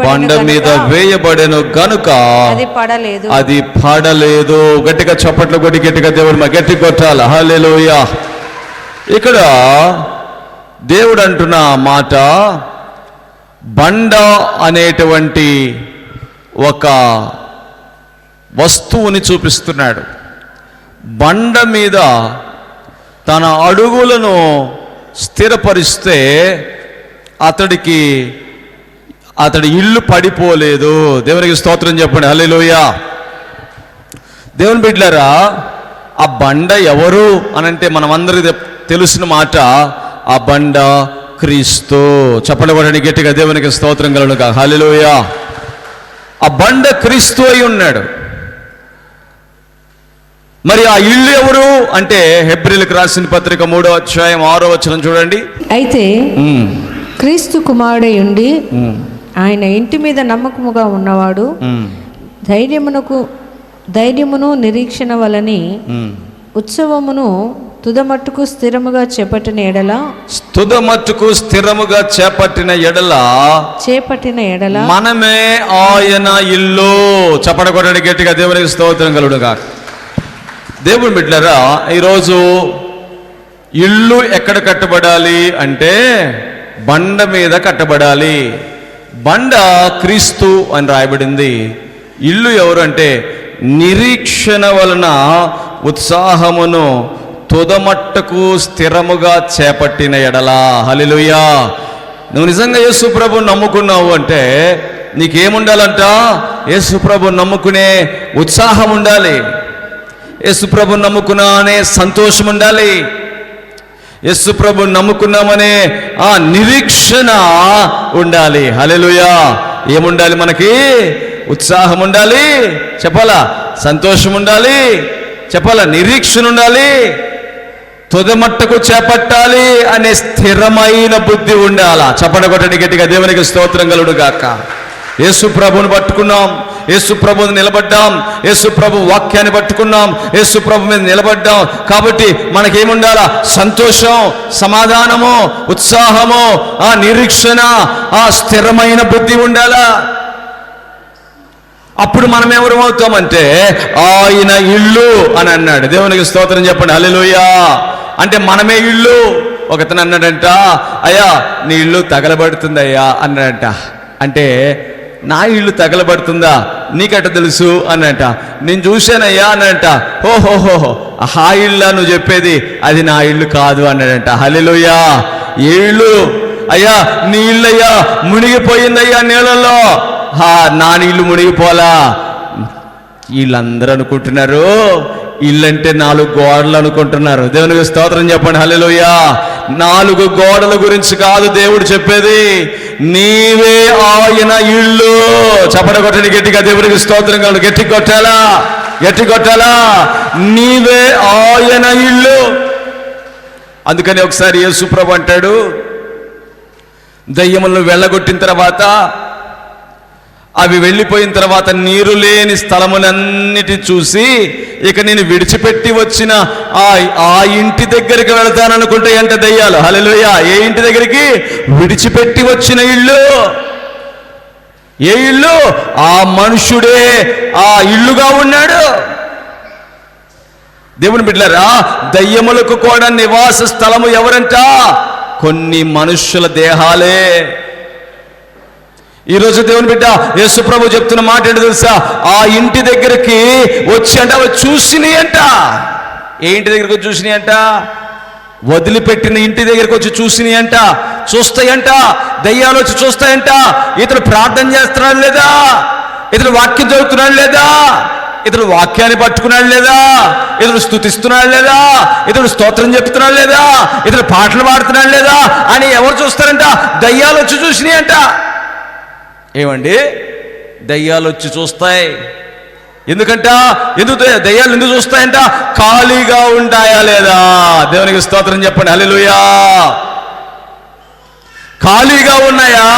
బండ మీద వేయబడెను గనుక అది పడలేదు. గట్టిగా చప్పట్లు కొట్టి గట్టిగా దేవుడు గట్టి కొట్టాలి. హల్లెలూయా. ఇక్కడ దేవుడు అంటున్న మాట, బండ అనేటువంటి ఒక వస్తువుని చూపిస్తున్నాడు. బండ మీద తన అడుగులను స్థిరపరిస్తే అతడి ఇల్లు పడిపోలేదు. దేవునికి స్తోత్రం చెప్పండి. హల్లెలూయా. దేవుని బిడ్డలారా, ఆ బండ ఎవరు అనంటే మనమందరికీ తెలిసిన మాట, ఆ బండ క్రీస్తు. చెప్పండి కొట్టండి గట్టిగా, దేవునికి స్తోత్రం కలుగునుగా. హల్లెలూయా. ఆ బండ క్రీస్తు అయి ఉన్నాడు. మరి ఆ ఇల్లు ఎవరు అంటే హెబ్రీయులకు రాసిన పత్రిక 3వ అధ్యాయం 6వ వచనం చూడండి. అయితే క్రీస్తు కుమారుడై ఉండి ఆయన ఇంటి మీద నమ్మకముగా ఉన్నవాడు ధైర్యమును నిరీక్షణ వలని ఉత్సవమును తుదమట్టుకు స్థిరముగా చేపట్టిన ఎడల మనమే ఆయన ఇల్లు. చప్పడగొట్టండి గట్టిగా, దేవునికి స్తోత్రం కలుగునుగా. దేవుని బిడ్డలారా, ఈరోజు ఇల్లు ఎక్కడ కట్టబడాలి అంటే బండ మీద కట్టబడాలి. బండ క్రీస్తు అని రాయబడింది. ఇల్లు ఎవరు అంటే నిరీక్షణ వలన ఉత్సాహమును తుదమట్టకు స్థిరముగా చేపట్టిన ఎడలా. హల్లెలూయా. నువ్వు నిజంగా యేసు ప్రభువుని నమ్ముకున్నావు అంటే నీకేముండాలంట? యేసు ప్రభువుని నమ్ముకునే ఉత్సాహం ఉండాలి. యేసు ప్రభువుని నమ్ముకున్నా అనే సంతోషం ఉండాలి. యేసు ప్రభువుని నమ్ముకున్నామనే ఆ నిరీక్షణ ఉండాలి. హల్లెలూయా. ఏముండాలి? మనకి ఉత్సాహం ఉండాలి, చెప్పాలా? సంతోషం ఉండాలి, చెప్పాలా? నిరీక్షణ ఉండాలి, తుదమట్టకు చేపట్టాలి అనే స్థిరమైన బుద్ధి ఉండాలా. చప్పడగొట్టండి గట్టిగా, దేవునికి స్తోత్రం కలుగునుగాక. యేసు ప్రభువుని పట్టుకున్నాం, యేసు ప్రభువుని నిలబడ్డాం, యేసు ప్రభు వాక్యాన్ని పట్టుకున్నాం, యేసు ప్రభు మీద నిలబడ్డాం. కాబట్టి మనకేముండాలా? సంతోషం, సమాధానము, ఉత్సాహము, ఆ నిరీక్షణ, ఆ స్థిరమైన బుద్ధి ఉండాలా. అప్పుడు మనం ఎవరు అవుతామంటే ఆయన ఇల్లు అని అన్నాడు. దేవునికి స్తోత్రం చెప్పండి. హల్లెలూయా. అంటే మనమే ఇల్లు. ఒకతను అన్నాడంట, అయ్యా నీ ఇల్లు తగలబడుతుంది అయ్యా అన్నాడంట. అంటే నా ఇల్లు తగలబడుతుందా నీకట తెలుసు అన్నట. నేను చూశానయ్యా అన్నట. ఓహోహోహో, ఆ ఇల్లా నువ్వు చెప్పేది? అది నా ఇల్లు కాదు అన్నాడంట. హల్లెలూయా. ఏ ఇల్లు? అయ్యా నీ ఇల్లు అయ్యా మునిగిపోయిందయ్యా నీళ్ళల్లో. నా ఇల్లు మునిగిపోలా. వీళ్ళందరూ అనుకుంటున్నారు ఇల్లంటే 4 గోడలు అనుకుంటున్నారు. దేవునికి స్తోత్రం చెప్పండి. హల్లెలూయా. 4 గోడల గురించి కాదు దేవుడు చెప్పేది, నీవే ఆయన ఇల్లు. చప్పడగొట్టండి గట్టిగా, దేవునికి స్తోత్రం కాదు. గట్టి కొట్టాలా, గట్టి కొట్టాలా. నీవే ఆయన ఇల్లు. అందుకని ఒకసారి యేసు ప్రభు అంటాడు, దయ్యములను వెళ్ళగొట్టిన తర్వాత, అవి వెళ్ళిపోయిన తర్వాత నీరు లేని స్థలములన్నిటి చూసి, ఇక నేను విడిచిపెట్టి వచ్చిన ఆ ఇంటి దగ్గరికి వెళతాననుకుంటే ఎంత దయ్యాలు. హల్లెలూయా. ఏ ఇంటి దగ్గరికి? విడిచిపెట్టి వచ్చిన ఇల్లు. ఏ ఇల్లు? ఆ మనుషుడే ఆ ఇల్లుగా ఉన్నాడు. దేవుని బిడ్డలారా, దయ్యములకు కూడా నివాస స్థలము ఎవరంట? కొన్ని మనుష్యుల దేహాలే. ఈరోజు దేవుని బిడ్డ యేసు ప్రభు చెప్తున్న మాట ఏంటో తెలుసా? ఆ ఇంటి దగ్గరికి వచ్చి అంట అవి చూసినాయి అంట. ఏ ఇంటి దగ్గరికి వచ్చి చూసినాయి అంట? వదిలిపెట్టిన ఇంటి దగ్గరికి వచ్చి చూసినాయి అంట. చూస్తాయంట, దయ్యాలు వచ్చి చూస్తాయంట. ఇతడు ప్రార్థన చేస్తున్నాడు లేదా? ఇతడు వాక్యం చదువుతున్నాడు లేదా? ఇతడు వాక్యాన్ని పట్టుకున్నాడు లేదా? ఇతడు స్తుతిస్తున్నాడు లేదా? ఇతడు స్తోత్రం చెప్తున్నాడు లేదా? ఇతడు పాటలు పాడుతున్నాడు లేదా అని ఎవరు చూస్తారంట? దయ్యాలు వచ్చి చూసినాయి అంట. ఏమండి? దయ్యాలు వచ్చి చూస్తాయి. ఎందుకంట? దయ్యాలు ఎందుకు చూస్తాయంట? ఖాళీగా ఉంటాయా లేదా? దేవునికి స్తోత్రం చెప్పండి. హల్లెలూయా. ఖాళీగా ఉన్నాయా?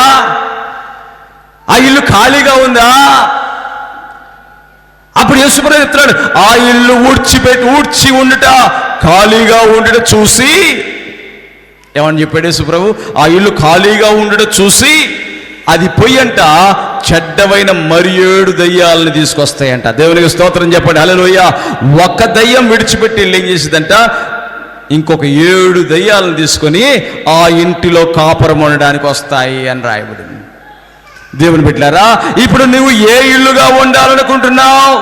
ఆ ఇల్లు ఖాళీగా ఉందా? అప్పుడు యేసు ప్రభు చెప్తున్నాడు, ఆ ఇల్లు ఊడ్చి ఉండుట, ఖాళీగా ఉండుట చూసి, ఏమని చెప్పాడు యేసు ప్రభు? ఆ ఇల్లు ఖాళీగా ఉండుట చూసి అది పొయ్యంట చెడ్డవైన మరి 7 దయ్యాలను తీసుకొస్తాయంట. దేవునికి స్తోత్రం చెప్పండి హల్లెలూయా. ఒక దయ్యం విడిచిపెట్టి ఏం చేసిందంట, ఇంకొక 7 దయ్యాలను తీసుకొని ఆ ఇంటిలో కాపురం ఉండడానికి వస్తాయి అని రాయబడింది. దేవుని బిడ్డలారా, ఇప్పుడు నువ్వు ఏ ఇల్లుగా ఉండాలనుకుంటున్నావు?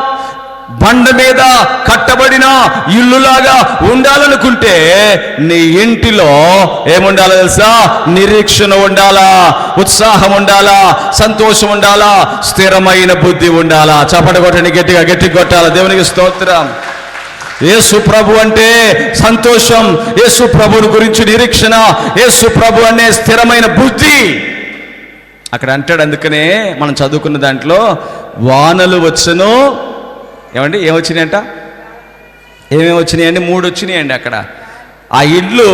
బండ మీద కట్టబడిన ఇల్లులాగా ఉండాలనుకుంటే నీ ఇంటిలో ఏముండాలో తెలుసా? నిరీక్షణ ఉండాలా, ఉత్సాహం ఉండాలా, సంతోషం ఉండాలా, స్థిరమైన బుద్ధి ఉండాలా. చప్పట కొట్టండి, గట్టిగా గట్టి కొట్టాలా. దేవునికి స్తోత్రం. యేసు ప్రభు అంటే సంతోషం, యేసు ప్రభుని గురించి నిరీక్షణ, యేసు ప్రభు అనే స్థిరమైన బుద్ధి అక్కడ అంటాడు. అందుకనే మనం చదువుకున్న దాంట్లో వానలు వచ్చును, ఏమండి ఏమొచ్చినాయంట, ఏమేమి వచ్చినాయండి? 3 వచ్చినాయండి. అక్కడ ఆ ఇల్లు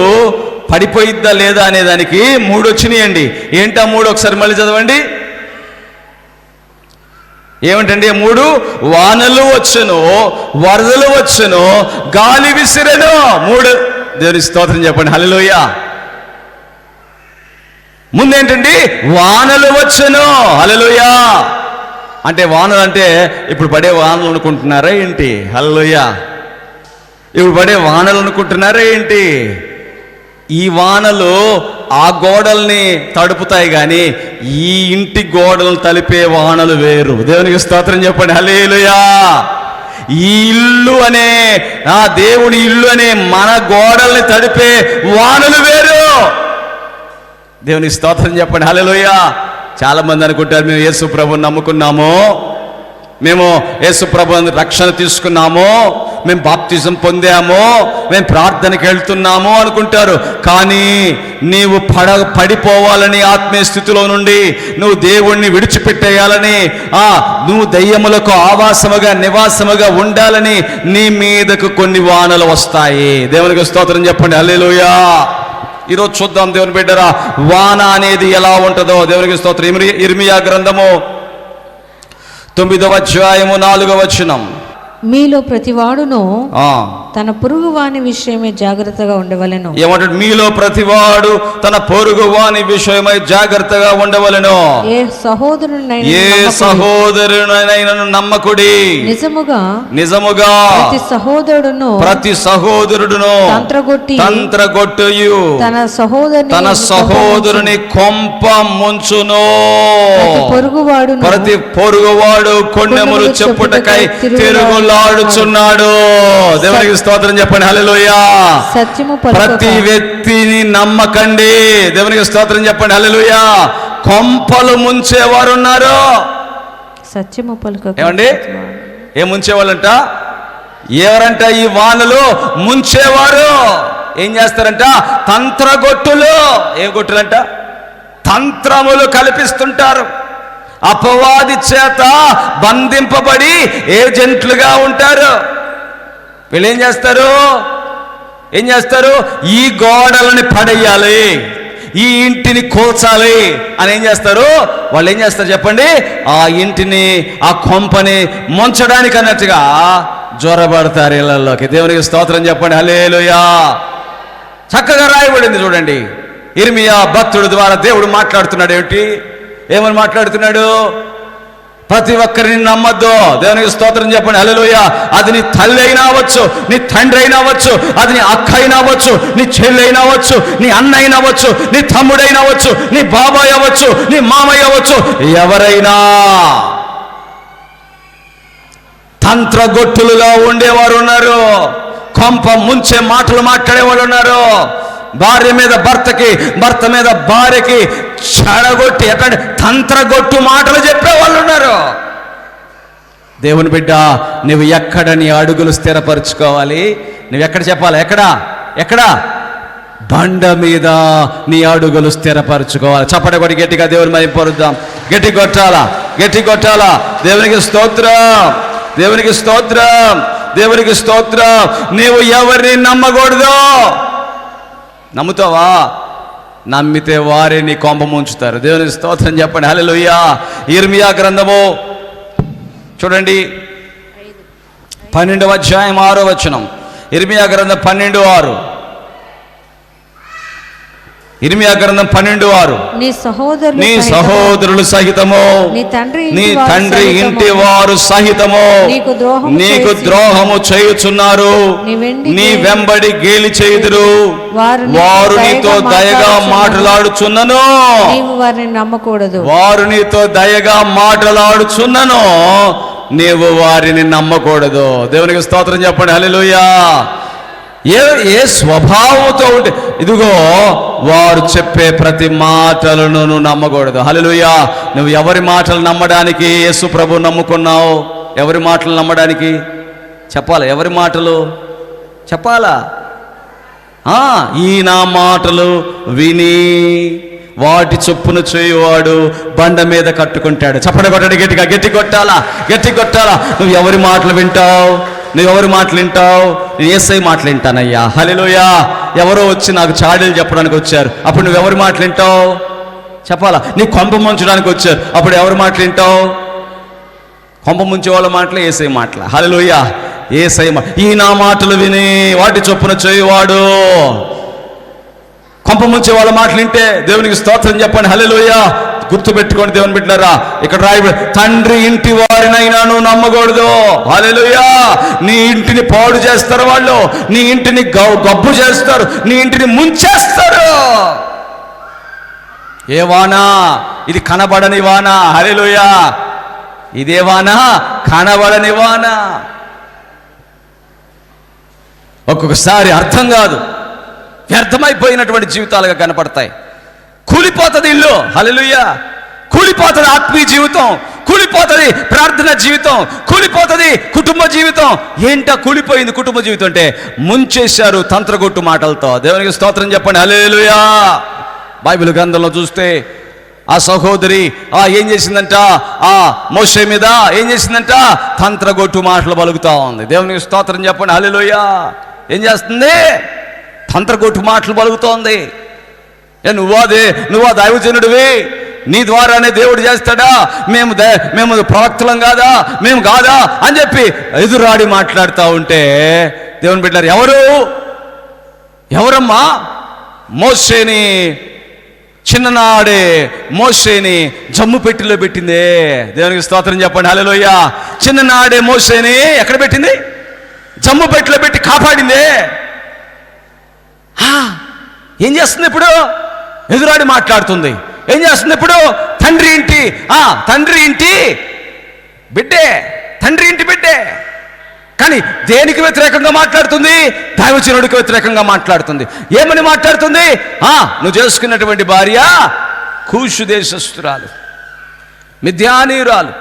పడిపోయిద్దా లేదా అనే దానికి 3 వచ్చినాయండి. ఏంటా 3? ఒకసారి మళ్ళీ చదవండి. ఏమిటండి 3? వానలు వచ్చును, వరదలు వచ్చును, గాలి విసిరెను. 3. దేవుని స్తోత్రం చెప్పండి హల్లెలూయా. ముందేంటండి? వానలు వచ్చును. హల్లెలూయా. అంటే వానలు అంటే ఇప్పుడు పడే వానలు అనుకుంటున్నారా ఏంటి? హల్లెలూయా. ఇప్పుడు పడే వానలు అనుకుంటున్నారా ఏంటి? ఈ వానలు ఆ గోడల్ని తడుపుతాయి కానీ ఈ ఇంటి గోడలను తలిపే వానలు వేరు. దేవునికి స్తోత్రం చెప్పండి హల్లెలూయా. ఈ ఇల్లు అనే ఆ దేవుని ఇల్లు అనే మన గోడల్ని తడిపే వానలు వేరు. దేవునికి స్తోత్రం చెప్పండి హల్లెలూయా. చాలా మంది అనుకుంటారు మేము యేసు ప్రభువుని నమ్ముకున్నాము, మేము యేసు ప్రభువుని రక్షణ తీసుకున్నాము, మేము బాప్తిజం పొందాము, మేము ప్రార్థనకి వెళ్తున్నాము అనుకుంటారు. కానీ నీవు పడిపోవాలని ఆత్మీయ స్థితిలో నుండి నువ్వు దేవుణ్ణి విడిచిపెట్టేయాలని, నువ్వు దయ్యములకు ఆవాసముగా నివాసముగా ఉండాలని నీ మీదకు కొన్ని వానలు వస్తాయి. దేవునికి స్తోత్రం చెప్పండి హల్లెలూయా. ఈరోజు చూద్దాం దేవుని బిడ్డరా, వాన అనేది ఎలా ఉంటుందో. దేవునికి స్తోత్రం. ఇర్మియా గ్రంథము 9వ అధ్యాయము 4వ వచనం. మీలో ప్రతివాడును తన పొరుగు వాని విషయమై జాగ్రత్తగా ఉండవలెను. ఏమంటాడు? మీలో ప్రతివాడు తన పొరుగు వాని విషయమై జాగ్రత్తగా ఉండవలెను. ఏ సహోదరునైనా నమ్మకుడి. నిజముగా ప్రతి సహోదరుడును తంత్రగొట్టుయు తన సహోదరుని కొంప ముంచును. ప్రతి పొరుగువాడు కొండెములు చెప్పుటకై తిరుగులాడుచున్నాడు. దేవునికి స్తోత్రం చెప్పండి హల్లెలూయా. ప్రతి వ్యక్తిని నమ్మకండి. దేవునికి స్తోత్రం చెప్పండి హల్లెలూయా. కొంపలు ముంచేవారు ఉన్నారు. సత్యము పలుక. ఏమండి? ఏం ముంచేవాళ్ళంట? ఎవరంట? ఈ వానలు ముంచేవారు. ఏం చేస్తారంట? తంత్రగొట్టులు. ఏం గొట్టులంట? తంత్రములు కల్పిస్తుంటారు. అపవాది చేత బంధింపబడి ఏజెంట్లుగా ఉంటారు. వీళ్ళు ఏం చేస్తారు? ఈ గోడలని పడేయాలి, ఈ ఇంటిని కూల్చాలి అని ఏం చేస్తారు? వాళ్ళు ఏం చేస్తారు చెప్పండి? ఆ ఇంటిని, ఆ కొంపని ముంచడానికి అన్నట్టుగా జ్వరబడతారు ఇళ్లలోకి. దేవునికి స్తోత్రం చెప్పండి హల్లెలూయా. చక్కగా రాయబడింది చూడండి. ఇర్మియా భక్తుడి ద్వారా దేవుడు మాట్లాడుతున్నాడు. ఏమని మాట్లాడుతున్నాడు? ప్రతి ఒక్కరిని నమ్మద్దు. దేవునికి స్తోత్రం చెప్పండి హల్లెలూయా. అది నీ తల్లి అయినా అవ్వచ్చు, నీ తండ్రి అయినా అవ్వచ్చు, అది నీ అక్క అయినా అవ్వచ్చు, నీ చెల్లి అయినా అవ్వచ్చు, నీ అన్న అయినా అవ్వచ్చు, నీ తమ్ముడైనా అవ్వచ్చు, నీ బాబాయ్ అవ్వచ్చు, నీ మామయ్య అవ్వచ్చు. ఎవరైనా తంత్రగొట్టులుగా ఉండేవారు ఉన్నారు. కొంప ముంచే మాటలు మాట్లాడే వాళ్ళు ఉన్నారు. భార్య మీద భర్తకి, భర్త మీద భార్యకి చెడగొట్టి ఎక్కడ తంత్రగొట్టు మాటలు చెప్పే వాళ్ళు ఉన్నారు. దేవుని బిడ్డ, నువ్వు ఎక్కడ నీ అడుగులు స్థిరపరచుకోవాలి? నువ్వు ఎక్కడ చెప్పాలి? ఎక్కడ? బండ మీద నీ అడుగులు స్థిరపరచుకోవాలి. చప్పట కొట్టి గట్టిగా దేవుని మహిమ పొందుదాం. గట్టి కొట్టాలా. దేవునికి స్తోత్రం. నీవు ఎవరిని నమ్మకూడదు. నమ్ముతావా? నమ్మితే వారే నీ కొంప ముంచుతారు. దేవునికి స్తోత్రం చెప్పండి హల్లెలూయా. ఇర్మియా గ్రంథము చూడండి 12వ అధ్యాయం 6వ వచనం. ఇర్మియా గ్రంథం 12:6. ఇర్మియా గ్రంథం 12:6. నీ సహోదరులు సహితము నీ తండ్రి ఇంటి వారు సహితము నీకు ద్రోహము చేయుచున్నారు. నీ వెంబడి గేలి చేయుదురు. వారు నీతో దయగా మాట్లాడుచున్నను. వారిని నమ్మకూడదు. వారు నీతో దయగా మాట్లాడుచున్నను, నీవు వారిని నమ్మకూడదు. దేవునికి స్తోత్రం చెప్పండి. హల్లెలూయా. ఏ స్వభావంతో ఉంటే, ఇదిగో వారు చెప్పే ప్రతి మాటలను నువ్వు నమ్మకూడదు. హల్లెలూయా. నువ్వు ఎవరి మాటలు నమ్మడానికి యేసు ప్రభు నమ్ముకున్నావు? ఎవరి మాటలు నమ్మడానికి చెప్పాలా? ఎవరి మాటలు చెప్పాలా? ఈ నా మాటలు విని వాటి చొప్పున చేయువాడు బండ మీద కట్టుకుంటాడు. చప్పడ కొట్టడు. గట్టిగా గట్టి కొట్టాలా, గట్టి కొట్టాలా. నువ్వు ఎవరి మాటలు వింటావు? నువ్వు ఎవరి మాటలు వింటావు? నేను యేసయ్య మాటలు వింటానయ్యా. హల్లెలూయా. ఎవరో వచ్చి నాకు చాడీలు చెప్పడానికి వచ్చారు, అప్పుడు నువ్వు ఎవరి మాటలు వింటావు చెప్పాలా? నీ కొంప ముంచడానికి వచ్చారు, అప్పుడు ఎవరి మాటలు వింటావు? కొంప ముంచే వాళ్ళ మాటలు, యేసయ్య మాటలు. హల్లెలూయా. యేసయ్య ఈ నా మాటలు విని వాటి చొప్పున చేయువాడు. కొంప ముంచే వాళ్ళ మాటలు వింటే దేవునికి స్తోత్రం చెప్పండి. హల్లెలూయా. గుర్తుపెట్టుకోండి దేవుని బిడ్డలారా, ఇక్కడ రాయబడి తండ్రి ఇంటి వారినైనా నువ్వు నమ్మకూడదు. హల్లెలూయా. నీ ఇంటిని పాడు చేస్తారు వాళ్ళు, నీ ఇంటిని గబ్బు చేస్తారు, నీ ఇంటిని ముంచేస్తారు. ఏ వానా? ఇది కనబడని వానా. హల్లెలూయా. ఇదే వానా? కనబడని వానా. ఒక్కొక్కసారి అర్థం కాదు, వ్యర్థమైపోయినటువంటి జీవితాలుగా కనపడతాయి. కూలిపోతుంది ఇల్లు. హల్లెలూయా. కూలిపోతుంది ఆత్మీయ జీవితం, కూలిపోతుంది ప్రార్థన జీవితం, కూలిపోతుంది కుటుంబ జీవితం. ఏంటా కూలిపోయింది కుటుంబ జీవితం అంటే? ముంచేశారు తంత్రగొట్టు మాటలతో. దేవునికి స్తోత్రం చెప్పండి. హల్లెలూయా. బైబిల్ గ్రంథంలో చూస్తే ఆ సహోదరి ఏం చేసిందంట? మోషే మీద ఏం చేసిందంట? తంత్రగొట్టు మాటలు పలుకుతా ఉంది. దేవునికి స్తోత్రం చెప్పండి. హల్లెలూయా. ఏం చేస్తుంది? తంత్రగొట్టు మాటలు పలుకుతోంది. నువ్వా దైవజనుడివి, నీ ద్వారానే దేవుడు చేస్తాడా? మేము ప్రవక్తలం కాదా? మేము కాదా అని చెప్పి ఎదురాడి మాట్లాడుతూ ఉంటే దేవుని బిడ్డలారా, ఎవరమ్మా? మోషేని, చిన్ననాడే మోషేని జమ్ము పెట్టిలో పెట్టిందే. దేవునికి స్తోత్రం చెప్పండి. హల్లెలూయా. చిన్ననాడే మోషేని ఎక్కడ పెట్టింది? జమ్ము పెట్టిలో పెట్టి కాపాడిందే. ఏం చేస్తుంది ఇప్పుడు? ఎదురాడి మాట్లాడుతుంది. ఏం చేస్తుంది ఇప్పుడు? తండ్రి ఇంటి బిడ్డే, తండ్రి ఇంటి బిడ్డే. కానీ దేనికి వ్యతిరేకంగా మాట్లాడుతుంది? దైవజనుడికి వ్యతిరేకంగా మాట్లాడుతుంది. ఏమని మాట్లాడుతుంది? నువ్వు చేసుకున్నటువంటి భార్య కూషు దేశస్తురాలు, మిద్యానీయురాలు,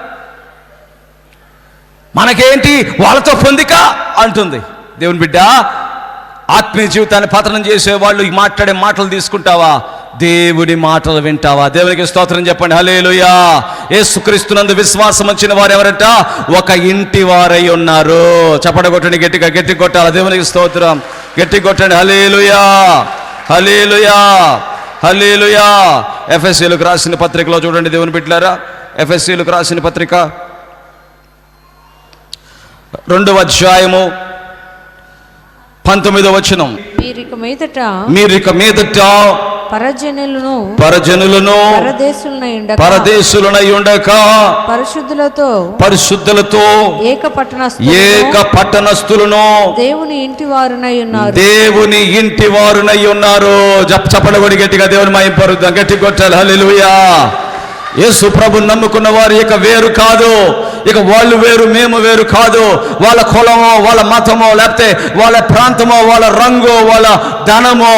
మనకేంటి వాళ్ళతో పొందిక అంటుంది. దేవుని బిడ్డ, ఆత్మీయ జీవితాన్ని పతనం చేసేవాళ్ళు ఈ మాట్లాడే మాటలు తీసుకుంటావా? దేవుడి మాటలు వింటావా? దేవునికి స్తోత్రం చెప్పండి. హల్లెలూయా. యేసుక్రీస్తునందు విశ్వాసం వచ్చిన వారు ఎవరంట? ఒక ఇంటి వారై ఉన్నారు. చప్పట కొట్టండి గట్టిగా, గట్టి కొట్టాలి. దేవునికి స్తోత్రం, గట్టి కొట్టండి. హల్లెలూయా, హల్లెలూయా, హల్లెలూయా. ఎఫెసీయులకు రాసిన పత్రికలో చూడండి దేవుని బిడ్డలారా. ఎఫెసీయులకు రాసిన పత్రిక 2వ అధ్యాయము 19వ వచనం. మీరిక మీదట పరజనులను పరదేశులనై ఉండక పరిశుద్ధులతో ఏక పట్టణస్థులను దేవుని ఇంటి వారునై ఉన్నారు. చప్పడగొడి గట్టిగా దేవుని మహిమపరుద్దాం. గట్టి కొట్టాలి. హల్లెలూయా. యేసు ప్రభు నమ్ముకున్న వారు ఇక వేరు కాదు, ఇక వాళ్ళు వేరు మేము వేరు కాదు. వాళ్ళ కులమో, వాళ్ళ మతమో, లేకపోతే వాళ్ళ ప్రాంతమో, వాళ్ళ రంగు, వాళ్ళ ధనమో,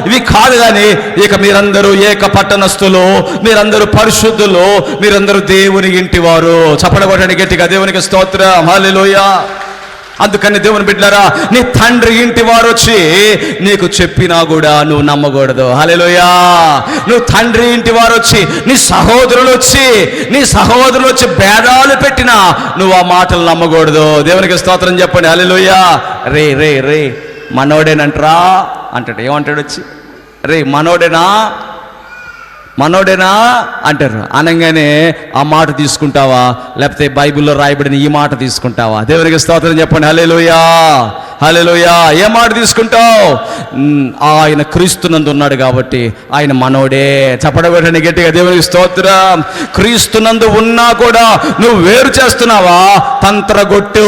ఇవి కాదు. కానీ ఇక మీరందరూ ఏక పట్టణస్థులు, మీరందరూ పరిశుద్ధులు, మీరందరూ దేవుని ఇంటి వారు. చప్పడగొట్టండి గట్టిగా. దేవునికి స్తోత్రం. హల్లెలూయా. అందుకని దేవుని బిడ్డలారా, నీ తండ్రి ఇంటి వారు వచ్చి నీకు చెప్పినా కూడా నువ్వు నమ్మకూడదు. హల్లెలూయా. నువ్వు తండ్రి ఇంటి వారు వచ్చి, నీ సహోదరులు వచ్చి భేదాలు పెట్టినా నువ్వు ఆ మాటలు నమ్మకూడదు. దేవునికి స్తోత్రం చెప్పండి. హల్లెలూయా. రే మనోడేనంటరా అంటాడు. ఏమంటాడు వచ్చి? రే మనోడేనా అంటారు. అనగానే ఆ మాట తీసుకుంటావా, లేకపోతే బైబిల్లో రాయబడిన ఈ మాట తీసుకుంటావా? దేవునికి స్తోత్రం చెప్పండి. హల్లెలూయా, హల్లెలూయా. ఏ మాట తీసుకుంటావు? ఆయన క్రీస్తునందు ఉన్నాడు కాబట్టి ఆయన మనోడే. చప్పడబెట్టండి గట్టిగా దేవునికి స్తోత్రం. క్రీస్తునందు ఉన్నా కూడా నువ్వు వేరు చేస్తున్నావా? తంత్రగొట్టు.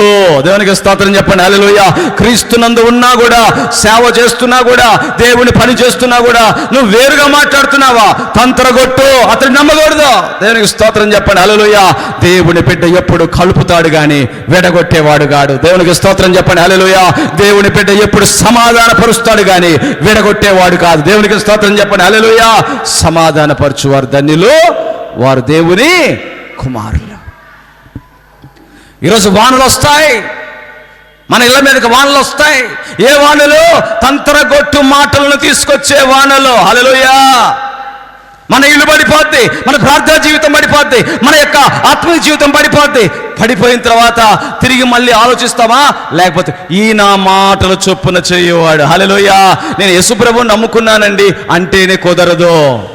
దేవునికి స్తోత్రం చెప్పండి. హల్లెలూయా. క్రీస్తునందు ఉన్నా కూడా, సేవ చేస్తున్నా కూడా, దేవుని పని చేస్తున్నా కూడా నువ్వు వేరుగా మాట్లాడుతున్నావా? తంత్రగొట్టు. అతడు నమ్మకూడదు. దేవునికి స్తోత్రం చెప్పండి. హల్లెలూయా. దేవుని బిడ్డ ఎప్పుడు కలుపుతాడు గాని విడగొట్టేవాడు కాడు. దేవునికి స్తోత్రం చెప్పండి. హల్లెలూయా. దేవుని బిడ్డ ఎప్పుడు సమాధానపరుస్తాడు గాని విడగొట్టేవాడు కాదు. దేవునికి స్తోత్రం చెప్పండి. హల్లెలూయా. సమాధానపరచువారు ధన్యులు, వారు దేవుని కుమారులు. ఈరోజు వానలు వస్తాయి, మన ఇళ్ళ మీదకి వానలు వస్తాయి. ఏ వానలు? తంత్రగొట్టు మాటలను తీసుకొచ్చే వానలు. హల్లెలూయా. మన ఇల్లు పడిపోద్ది, మన ప్రార్థనా జీవితం పడిపోద్ది, మన యొక్క ఆత్మీయ జీవితం పడిపోద్ది. పడిపోయిన తర్వాత తిరిగి మళ్ళీ ఆలోచిస్తామా? లేకపోతే ఈ నా మాటలు చొప్పున చేయవాడు. హల్లెలూయా. నేను యేసు ప్రభువుని నమ్ముకున్నానండి అంటేనే కుదరదు.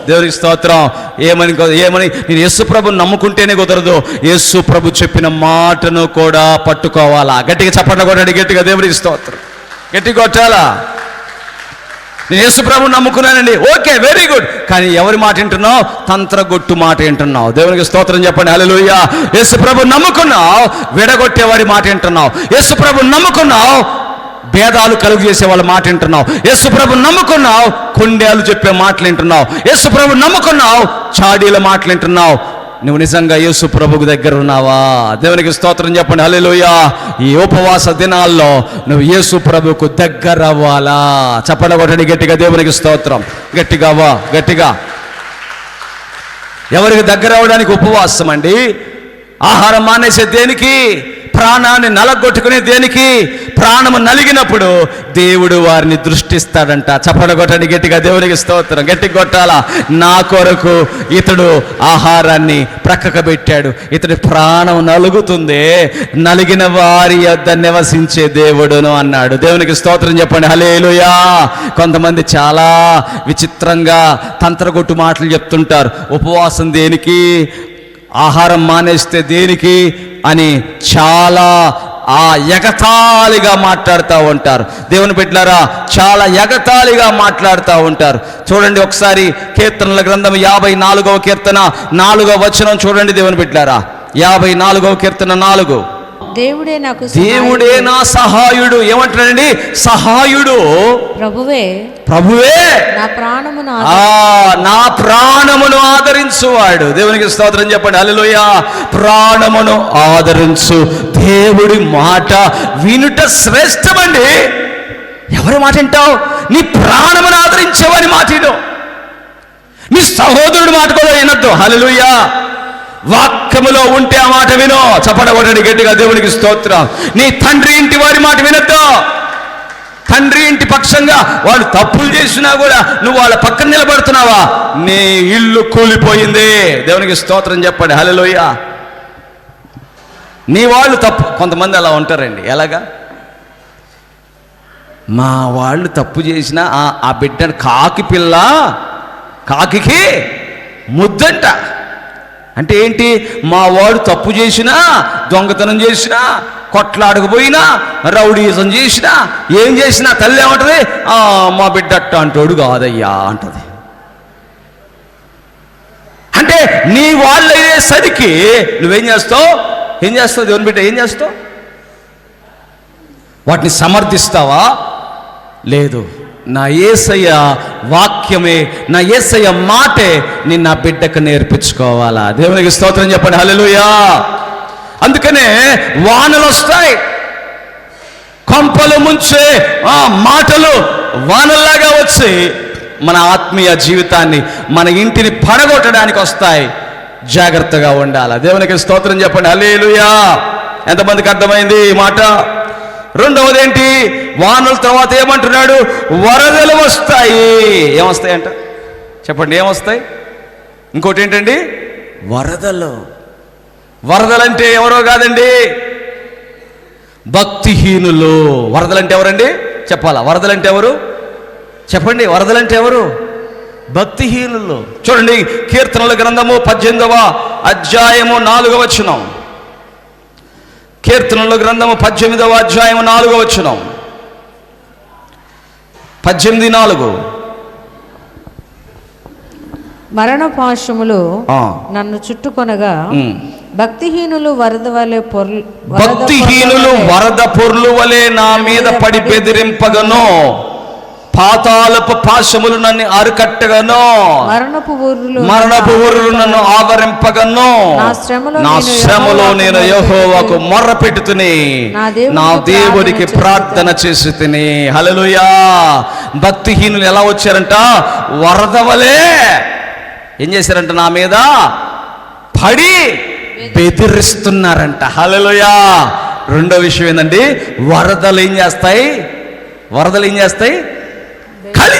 దేవునికి స్తోత్రం. ఏమని నేను యేసు ప్రభువుని నమ్ముకుంటేనే కుదరదు. యేసు ప్రభు చెప్పిన మాటను కూడా పట్టుకోవాలా. గట్టిగా చప్పట్లు కొట్టండి. గట్టిగా దేవునికి స్తోత్రం. గట్టిగా కొట్టాలా. నేను యేసు ప్రభువుని నమ్ముకున్నానండి, ఓకే, వెరీ గుడ్. కానీ ఎవరి మాట వింటున్నావు? తంత్రగొట్టు మాట వింటున్నావు. దేవునికి స్తోత్రం చెప్పండి. హల్లెలూయా. యేసు ప్రభువుని నమ్ముకున్నావు, విడగొట్టేవాడి మాట వింటున్నావు. యేసు ప్రభువుని నమ్ముకున్నావు, భేదాలు కలుగు చేసే వాళ్ళ మాట వింటున్నావు. యేసు ప్రభువుని నమ్ముకున్నావు, కొండేలు చెప్పే మాటలు వింటున్నావు. యేసు ప్రభువుని నమ్ముకున్నావు, చాడీల మాటలు వింటున్నావు. నువ్వు నిజంగా యేసు ప్రభువు దగ్గర ఉన్నావా? దేవునికి స్తోత్రం చెప్పండి. హల్లెలూయా. ఈ ఉపవాస దినాల్లో నువ్వు యేసు ప్రభువుకు దగ్గర అవ్వాలా. చప్పడగొట్టండి గట్టిగా. దేవునికి స్తోత్రం. గట్టిగా వా. గట్టిగా. ఎవరికి దగ్గర అవ్వడానికి ఉపవాసం అండి? ఆహారం మానేసే దేనికి? ప్రాణాన్ని నలగొట్టుకునే దేనికి? ప్రాణము నలిగినప్పుడు దేవుడు వారిని దృష్టిస్తాడంట. చప్పడగొట్టండి గట్టిగా. దేవునికి స్తోత్రం. గట్టిగా కొట్టాలా. నా కొరకు ఇతడు ఆహారాన్ని ప్రక్కకు పెట్టాడు, ఇతడి ప్రాణం నలుగుతుంది, నలిగిన వారి యొద్ద నివసించే దేవుడును అన్నాడు. దేవునికి స్తోత్రం చెప్పండి. హల్లెలూయా. కొంతమంది చాలా విచిత్రంగా తంత్రగొట్టు మాటలు చెప్తుంటారు. ఉపవాసం దేనికి, ఆహారం మానేస్తే దేనికి అని చాలా ఎగతాళిగా మాట్లాడుతూ ఉంటారు. దేవుని బిడ్డలారా, చాలా ఎగతాళిగా మాట్లాడుతూ ఉంటారు. చూడండి ఒకసారి కీర్తనల గ్రంథం 54వ కీర్తన 4వ వచనం చూడండి. దేవుని బిడ్డలారా, 54వ కీర్తన 4. దేవుడే నాకు దేవుడే నా సహాయుడు. ఏమంటాడండి? సహాయుడు. ప్రభువే నా ప్రాణమును ఆదరించువాడు. దేవునికి స్తోత్రం చెప్పండి. హల్లెలూయా. ప్రాణమును ఆదరించు దేవుడి మాట వినుట శ్రేష్టమండి. ఎవరి మాట వింటావు? నీ ప్రాణమును ఆదరించేవాని మాట విను. నీ సహోదరుడి మాట కూడా వినొద్దు. హల్లెలూయా. వాక్యములో ఉంటే ఆ మాట విను. చప్పడగొట్టండి గట్టిగా. దేవునికి స్తోత్రం. నీ తండ్రి ఇంటి వారి మాట వినొద్దు. తండ్రి ఇంటి పక్షంగా వాళ్ళు తప్పులు చేసినా కూడా నువ్వు వాళ్ళ పక్కన నిలబడుతున్నావా? నీ ఇల్లు కూలిపోయింది. దేవునికి స్తోత్రం చెప్పండి. హల్లెలూయా. నీ వాళ్ళు తప్పు. కొంతమంది అలా ఉంటారండి. ఎలాగా? మా వాళ్ళు తప్పు చేసినా ఆ బిడ్డను కాకికి ముద్దంట. అంటే ఏంటి? మా వాడు తప్పు చేసినా, దొంగతనం చేసినా, కొట్లాడకపోయినా, రౌడీజం చేసినా, ఏం చేసినా తల్లి ఏమంటది? మా బిడ్డ అట్ట అంటోడు కాదయ్యా అంటది. అంటే నీ వాళ్ళు అయ్యేసరికి నువ్వేం చేస్తావు? దేవుని బిడ్డ ఏం చేస్తావు? వాటిని సమర్థిస్తావా? లేదు. నా యేసయ్య వాక్యమే, నా యేసయ్య మాటే నిన్న బిడ్డకు నేర్పించుకోవాలా. దేవునికి స్తోత్రం చెప్పండి. హల్లెలూయా. అందుకనే వానలు వస్తాయి, కొంపలు ముంచే మాటలు వానల్లాగా వచ్చి మన ఆత్మీయ జీవితాన్ని, మన ఇంటిని పడగొట్టడానికి వస్తాయి. జాగ్రత్తగా ఉండాలి. దేవునికి స్తోత్రం చెప్పండి. హల్లెలూయా. ఎంతమందికి అర్థమైంది ఈ మాట? రెండవది ఏంటి? వానల తర్వాత ఏమంటున్నాడు? వరదలు వస్తాయి. ఏమొస్తాయంట చెప్పండి? ఏమొస్తాయి? ఇంకోటి ఏంటండి? వరదలు. వరదలంటే ఎవరో కాదండి, భక్తిహీనులు. వరదలంటే ఎవరండి? చెప్పాలా? వరదలంటే ఎవరు? చెప్పండి. వరదలంటే ఎవరు? భక్తిహీనులు. చూడండి కీర్తనల గ్రంథము 18వ అధ్యాయము 4వ వచనం. కీర్తనల గ్రంథము 18వ అధ్యాయము 4వ వచనం. 18:4. మరణ పాశములు నన్ను చుట్టుకొనగా భక్తిహీనులు వరద పొర్లు వలె నా మీద పడి బెదిరింపగను, పాతాళపు పాశములు నన్ను అరికట్టగను, మరణపు ఊరులు నన్ను ఆవరింపగను. నా శ్రమలో నేను యెహోవాకు మొర్ర పెట్టుతుని నా దేవుడికి ప్రార్థన చేసి తిని. హల్లెలూయా. భక్తిహీనులు ఎలా వచ్చారంట? వరద వలె ఏం చేశారంట? నా మీద పడి బెదిరిస్తున్నారంట. హల్లెలూయా. రెండో విషయం ఏంటండి? వరదలు ఏం చేస్తాయి? ఖాళీ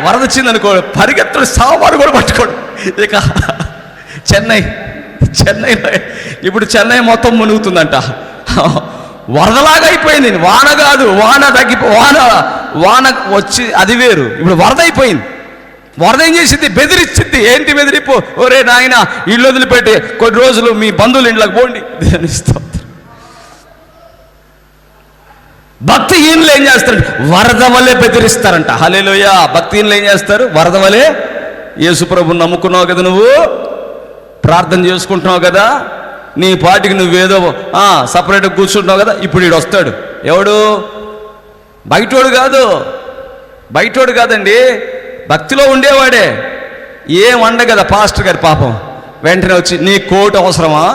వరద వచ్చిందనుకో, పరిగెత్తుడు సామాను కూడా పట్టుకోడు. ఇక చెన్నైలో ఇప్పుడు చెన్నై మొత్తం మునుగుతుందంట. వరదలాగా అయిపోయింది. వాన కాదు, వాన వచ్చి అది వేరు. ఇప్పుడు వరద అయిపోయింది. వరద ఏం చేసింది? బెదిరించింది. ఏంటి బెదిరింపు? ఒరే నాయన, ఇల్లు వదిలిపెట్టి కొన్ని రోజులు మీ బంధువులు ఇంట్లోకి పోండి. భక్తిహీనులు ఏం చేస్తారు? వరద వలె బెదిరిస్తారంట. హల్లెలూయా. భక్తిహీనులు ఏం చేస్తారు? వరద వలె. యేసుప్రభుని నమ్ముకున్నావు కదా, నువ్వు ప్రార్థన చేసుకుంటున్నావు కదా, నీ పాటికి నువ్వేదో సపరేట్గా కూర్చుంటున్నావు కదా, ఇప్పుడు వీడు వస్తాడు. ఎవడు? బయటోడు కాదండి, భక్తిలో ఉండేవాడే. ఏం అండ కదా పాస్టర్ గారి పాపం. వెంటనే వచ్చి, నీ కోట్ అవసరమా?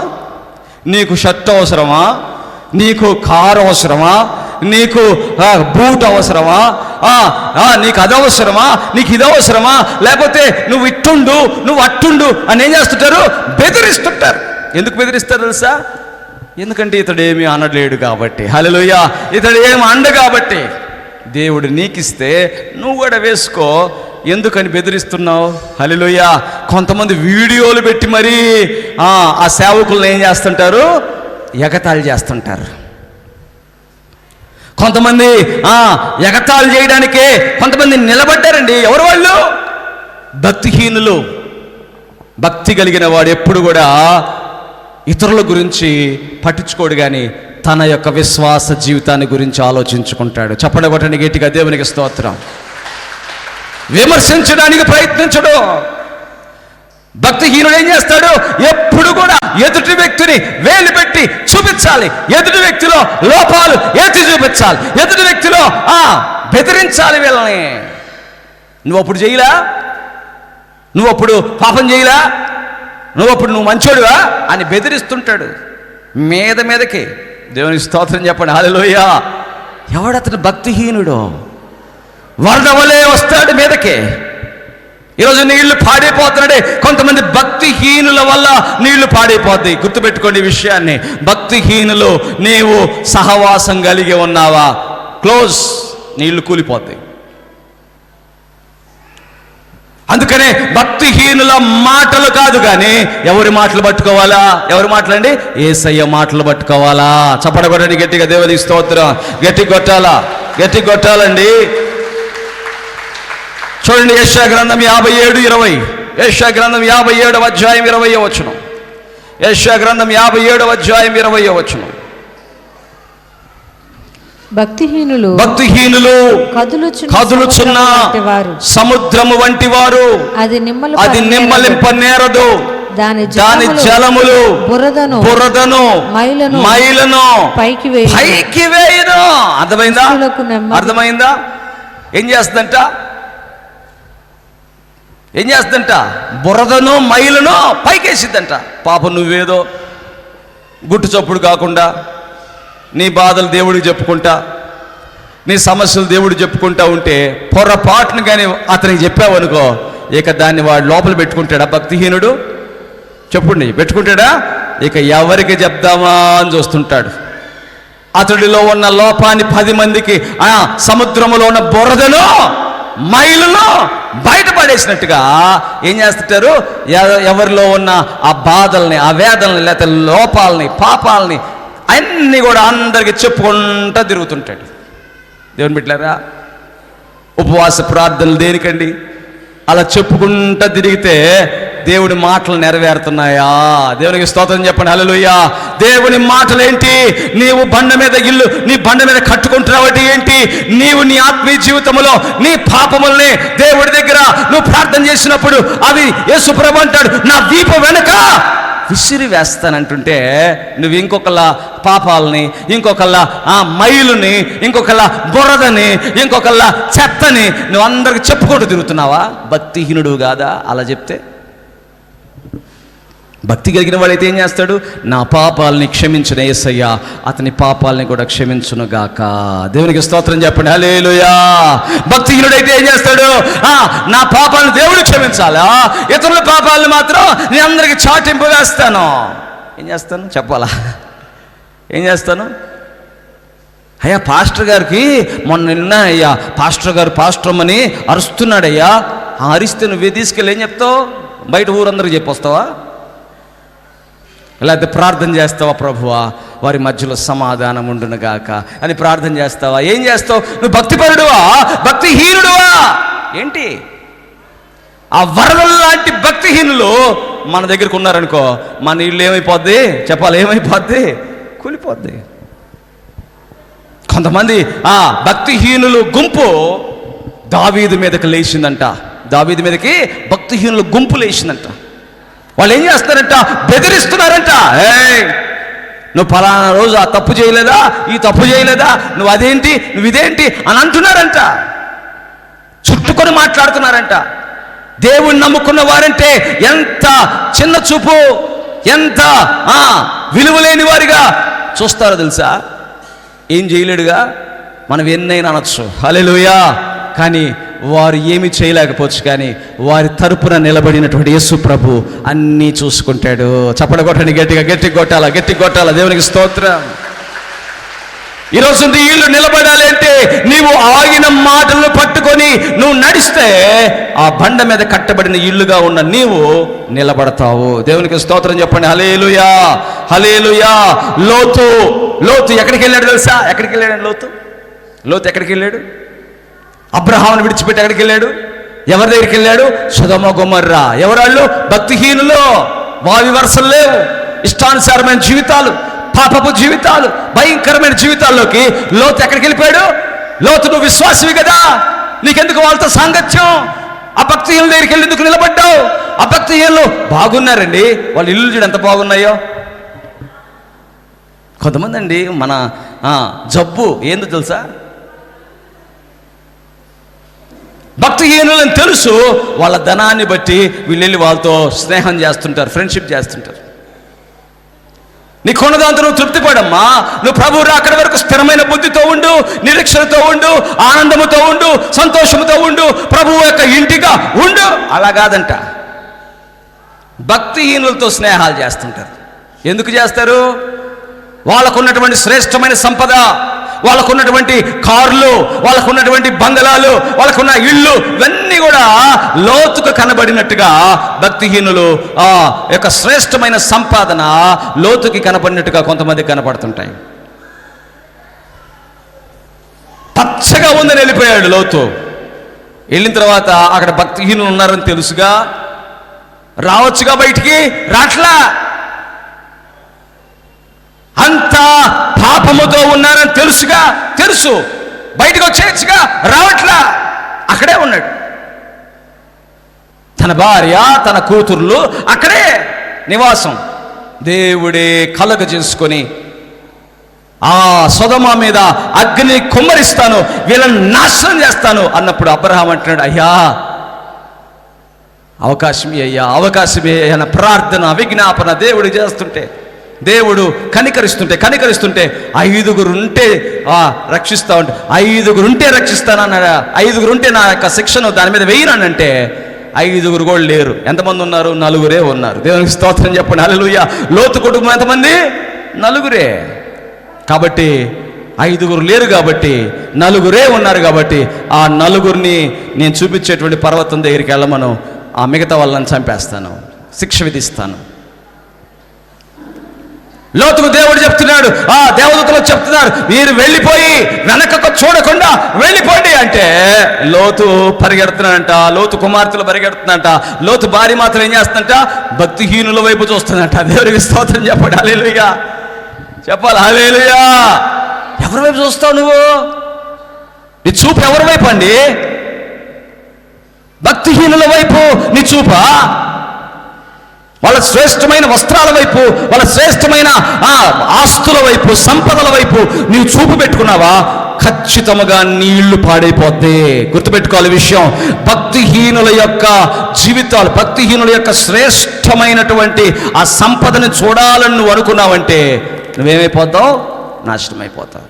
నీకు షర్ట్ అవసరమా? నీకు కారు అవసరమా? నీకు బూట్ అవసరమా? నీకు అది అవసరమా? నీకు ఇది అవసరమా? లేకపోతే నువ్వు ఇట్టుండు, నువ్వు అట్టుండు అని ఏం చేస్తుంటారు? బెదిరిస్తుంటారు. ఎందుకు బెదిరిస్తారు తెలుసా? ఎందుకంటే ఇతడు ఏమీ అనలేడు కాబట్టి. హల్లెలూయా. ఇతడు ఏమి అండ కాబట్టి. దేవుడు నీకిస్తే నువ్వు కూడా వేసుకో. ఎందుకని బెదిరిస్తున్నావు? హల్లెలూయా. కొంతమంది వీడియోలు పెట్టి మరీ ఆ సేవకులను ఏం చేస్తుంటారు? ఎగతాళి చేస్తుంటారు. కొంతమంది ఎగతాళి చేయడానికే కొంతమంది నిలబడ్డారండి. ఎవరు వాళ్ళు? భక్తిహీనులు. భక్తి కలిగిన వాడు ఎప్పుడు కూడా ఇతరుల గురించి పట్టించుకోడు, కానీ తన యొక్క విశ్వాస జీవితాన్ని గురించి ఆలోచించుకుంటాడు. చప్పట కొట్టండి గట్టిగా, దేవునికి స్తోత్రం. విమర్శించడానికి ప్రయత్నించడు. భక్తిహీనుడు ఏం చేస్తాడు? ఎప్పుడు కూడా ఎదుటి వ్యక్తిని వేలు పెట్టి చూపించాలి, ఎదుటి వ్యక్తిలో లోపాలు ఎత్తి చూపించాలి, ఎదుటి వ్యక్తిలో బెదిరించాలి వీళ్ళని. నువ్వప్పుడు చేయలా? నువ్వప్పుడు పాపం చేయలా? నువ్వు మంచోడువా అని బెదిరిస్తుంటాడు మీదకి. దేవునికి స్తోత్రం చెప్పండి. హల్లెలూయా. ఎవడతను భక్తిహీనుడు? వరద వలె వస్తాడు మీదకి. ఈరోజు నీళ్లు పాడైపోతున్నాడే. కొంతమంది భక్తిహీనుల వల్ల నీళ్లు పాడైపోతాయి. గుర్తుపెట్టుకోండి ఈ విషయాన్ని. భక్తిహీనులు నీవు సహవాసం కలిగి ఉన్నావా, క్లోజ్, నీళ్లు కూలిపోతాయి. అందుకనే భక్తిహీనుల మాటలు కాదు, కానీ ఎవరి మాటలు పట్టుకోవాలా? ఎవరి మాటలండి? యేసయ్య మాటలు పట్టుకోవాలా. చప్పట కొట్టండి గట్టిగా, దేవునికి స్తోత్రం. గట్టి కొట్టాలండి. చూడండి, యెషయా గ్రంథం 57:20. యెషయా గ్రంథం 57వ అధ్యాయం 20వ వచనం. యెషయా గ్రంథం 57వ అధ్యాయం 20వ వచనం. భక్తిహీనులు కదులుచున్న సముద్రము వంటి వారు, అది నిమ్మలింప నేరదు, దాని జలములు బురదను మైలను పైకి వేయును. అర్థమైందా? ఏం చేస్తుందంట? బురదను మైలను పైకేసిద్దంట. పాపం నువ్వేదో గుట్టు చప్పుడు కాకుండా నీ బాధలు దేవుడికి చెప్పుకుంటా, నీ సమస్యలు దేవుడికి చెప్పుకుంటా ఉంటే పొరపాటును కానీ అతనికి చెప్పావనుకో, ఇక దాన్ని వాడు లోపల పెట్టుకుంటాడా భక్తిహీనుడు? చెప్పుండి, పెట్టుకుంటాడా? ఇక ఎవరికి చెప్దామా అని చూస్తుంటాడు. అతడిలో ఉన్న లోపాన్ని 10 మందికి సముద్రంలో ఉన్న బురదను మైలును బయటపడేసినట్టుగా ఏం చేస్తుంటారు? ఎవరిలో ఉన్న ఆ బాధల్ని, ఆ వేదనల్ని, లేకపోతే లోపాలని, పాపాలని అన్నీ కూడా అందరికీ చెప్పుకుంటూ తిరుగుతుంటాడు. దేవుని బిడ్డలారా, ఉపవాస ప్రార్థనలు దేనికండి? అలా చెప్పుకుంటూ తిరిగితే దేవుడి మాటలు నెరవేరుతున్నాయా? దేవునికి స్తోత్రం చెప్పండి. హల్లెలూయా. దేవుని మాటలు ఏంటి? నీవు బండ మీద ఇల్లు, నీ బండ మీద కట్టుకుంటున్నావు అంటే ఏంటి? నీవు నీ ఆత్మీయ జీవితంలో నీ పాపముల్ని దేవుడి దగ్గర నువ్వు ప్రార్థన చేసినప్పుడు అవి యేసు ప్రభు అంటాడు, నా వీపు వెనక విసిరి వేస్తానంటుంటే, నువ్వు ఇంకొకళ్ళ పాపాలని, ఇంకొకళ్ళ మైలుని, ఇంకొకళ్ళ బురదని, ఇంకొకళ్ళ చెత్తని నువ్వు అందరికి చెప్పుకుంటూ తిరుగుతున్నావా? భక్తిహీనుడు కాదా అలా చెప్తే? భక్తి కలిగిన వాడైతే ఏం చేస్తాడు? నా పాపాలని క్షమించిన యేసయ్య అతని పాపాలని కూడా క్షమించునుగాక. దేవునికి స్తోత్రం చెప్పండి. హల్లెలూయా. భక్తిహీనుడైతే ఏం చేస్తాడు? నా పాపాలను దేవుడు క్షమించాలా, ఇతరుల పాపాలను మాత్రం నేను అందరికి చాటింపు వేస్తాను. ఏం చేస్తాను చెప్పాలా? ఏం చేస్తాను? అయ్యా పాస్టర్ గారికి మొన్న అయ్యా పాస్టర్ గారు పాస్టర్మని అరుస్తున్నాడయ్యా. అరిస్తే నువ్వే తీసుకెళ్ళి ఏం చెప్తావు? బయట ఊరందరికి చెప్పొస్తావా? లేకపోతే ప్రార్థన చేస్తావా? ప్రభువా వారి మధ్యలో సమాధానం ఉండునుగాక అని ప్రార్థన చేస్తావా? ఏం చేస్తావు? నువ్వు భక్తిపరుడువా భక్తిహీనుడువా ఏంటి? ఆ వరదల లాంటి భక్తిహీనులు మన దగ్గరకు ఉన్నారనుకో, మన ఇల్లు ఏమైపోద్ది చెప్పాలి? ఏమైపోద్ది? కూలిపోద్ది. కొంతమంది భక్తిహీనులు గుంపు దావీదు మీదకి లేచిందంట. దావీదు మీదకి భక్తిహీనులు గుంపు లేచిందంట. వాళ్ళు ఏం చేస్తారంట? బెదిరిస్తున్నారంట. నువ్వు ఫలానా రోజు ఆ తప్పు చేయలేదా, ఈ తప్పు చేయలేదా, నువ్వు అదేంటి, నువ్వు ఇదేంటి అని అంటున్నారంట. చుట్టుకొని మాట్లాడుతున్నారంట. దేవుణ్ణి నమ్ముకున్న వారంటే ఎంత చిన్న చూపు, ఎంత విలువలేని వారిగా చూస్తారో తెలుసా? ఏం చేయలేడుగా, మనం ఎన్నైనా అనొచ్చు. హల్లెలూయా. కానీ వారు ఏమి చేయలేకపోవచ్చు, కానీ వారి తరపున నిలబడినటువంటి యేసు ప్రభు అన్నీ చూసుకుంటాడు. చప్పట్లు కొట్టండి గట్టిగా, గట్టిగా కొట్టాలా, గట్టిగా కొట్టాలా. దేవునికి స్తోత్రం. ఈరోజు నీ ఇల్లు నిలబడాలి అంటే నీవు ఆగిన మాటలను పట్టుకొని నువ్వు నడిస్తే ఆ బండ మీద కట్టబడిన ఇల్లుగా ఉన్న నీవు నిలబడతావు. దేవునికి స్తోత్రం చెప్పండి. హల్లెలూయా, హల్లెలూయా. లోతు ఎక్కడికి వెళ్ళాడు తెలుసా? ఎక్కడికి వెళ్ళాడు లోతు ఎక్కడికి వెళ్ళాడు? అబ్రహామును విడిచిపెట్టి ఎక్కడికి వెళ్ళాడు? ఎవరి దగ్గరికి వెళ్ళాడు? సొదొమ గొమొర్రా. ఎవరాళ్ళు? భక్తిహీనులు. వావి వరుసలు లేవు, ఇష్టానుసారమైన జీవితాలు, పాపపు జీవితాలు, భయంకరమైన జీవితాల్లోకి లోతు ఎక్కడికి వెళ్ళిపోయాడు? లోతు నువ్వు విశ్వాసవి కదా, నీకెందుకు వాళ్ళతో సాంగత్యం? ఆ భక్తిహీనుల దగ్గరికి వెళ్ళి ఎందుకు నిలబడ్డావు? ఆ భక్తిహీనులు బాగున్నారండి, వాళ్ళ ఇల్లు చూడు ఎంత బాగున్నాయో. కొంతమంది అండి మన జబ్బు ఏందో తెలుసా? భక్తిహీనులని తెలుసు, వాళ్ళ ధనాన్ని బట్టి వీళ్ళు వెళ్ళి వాళ్ళతో స్నేహం చేస్తుంటారు, ఫ్రెండ్షిప్ చేస్తుంటారు. నీకున్నదాంతో నువ్వు తృప్తిపడమ్మా. నువ్వు ప్రభు రాకడ వరకు స్థిరమైన బుద్ధితో ఉండు, నిరీక్షణతో ఉండు, ఆనందముతో ఉండు, సంతోషముతో ఉండు, ప్రభువు యొక్క ఇంటిగా ఉండు. అలా కాదంట, భక్తిహీనులతో స్నేహాలు చేస్తుంటారు. ఎందుకు చేస్తారు? వాళ్ళకున్నటువంటి శ్రేష్టమైన సంపద, వాళ్ళకున్నటువంటి కార్లు, వాళ్ళకున్నటువంటి బంగళాలు, వాళ్ళకున్న ఇళ్ళు, ఇవన్నీ కూడా లోతుకు కనబడినట్టుగా భక్తిహీనులు ఆ యొక్క శ్రేష్టమైన సంపాదన లోతుకి కనబడినట్టుగా కొంతమంది కనపడుతుంటాయి. పచ్చగా ఉందని వెళ్ళిపోయాడు లోతు. వెళ్ళిన తర్వాత అక్కడ భక్తిహీనులు ఉన్నారని తెలుసుగా, రావచ్చుగా బయటికి, రాట్లా. అంతా పాపముతో ఉన్నారని తెలుసు, బయటకు వచ్చేయచ్చుగా, రావట్లా. అక్కడే ఉన్నాడు. తన భార్య, తన కూతుర్లు అక్కడే నివాసం. దేవుడే కలగ చేసుకొని ఆ సొదొమ మీద అగ్ని కుమ్మరిస్తాను, వీళ్ళని నాశనం చేస్తాను అన్నప్పుడు అబ్రహాం అంటున్నాడు, అయ్యా అవకాశమే అయ్యా, అవకాశమే అన్న ప్రార్థన, విజ్ఞాపన దేవుడు చేస్తుంటే, దేవుడు కనికరిస్తుంటే 5 ఉంటే రక్షిస్తా ఉంటే, 5 రక్షిస్తానన్నాడా? 5 నా యొక్క శిక్షను దాని మీద వేయరానంటే 5 కూడా లేరు. ఎంతమంది ఉన్నారు? 4 ఉన్నారు. దేవునికి స్తోత్రం చెప్పండి. హల్లెలూయా. లోతు కుటుంబం ఎంతమంది? 4. కాబట్టి 5 లేరు కాబట్టి 4 ఉన్నారు. కాబట్టి ఆ 4 నేను చూపించేటువంటి పర్వతం దగ్గరికి వెళ్ళమను, ఆ మిగతా వాళ్ళని చంపేస్తాను, శిక్ష విధిస్తాను. లోతుకు దేవుడు చెప్తున్నాడు, ఆ దేవదూతలు చెప్తున్నారు, మీరు వెళ్ళిపోయి వెనకకు చూడకుండా వెళ్ళిపోండి అంటే లోతు పరిగెడుతున్నాడంట. లోతు కుమార్తెలు పరిగెడుతుందంట. లోతు భార్య మాత్రం ఏం చేస్తుందంట? భక్తిహీనుల వైపు చూస్తుందంట. దేవుడికి స్తోత్రం చెప్పండి. హల్లెలూయా చెప్పాలి. హల్లెలూయా. ఎవరి వైపు చూస్తావు నువ్వు? నీ చూపు ఎవరి వైపు అండి? భక్తిహీనుల వైపు నీ చూపా? వాళ్ళ శ్రేష్టమైన వస్త్రాల వైపు, వాళ్ళ శ్రేష్టమైన ఆస్తుల వైపు, సంపదల వైపు నీవు చూపు పెట్టుకున్నావా? ఖచ్చితంగా నీ ఇల్లు పాడైపోద్ది. గుర్తుపెట్టుకోవాలి విషయం. భక్తిహీనుల యొక్క జీవితాలు, భక్తిహీనుల యొక్క శ్రేష్టమైనటువంటి ఆ సంపదని చూడాలని నువ్వు అనుకున్నావంటే నువ్వేమైపోతావు? నాశనమైపోతావు.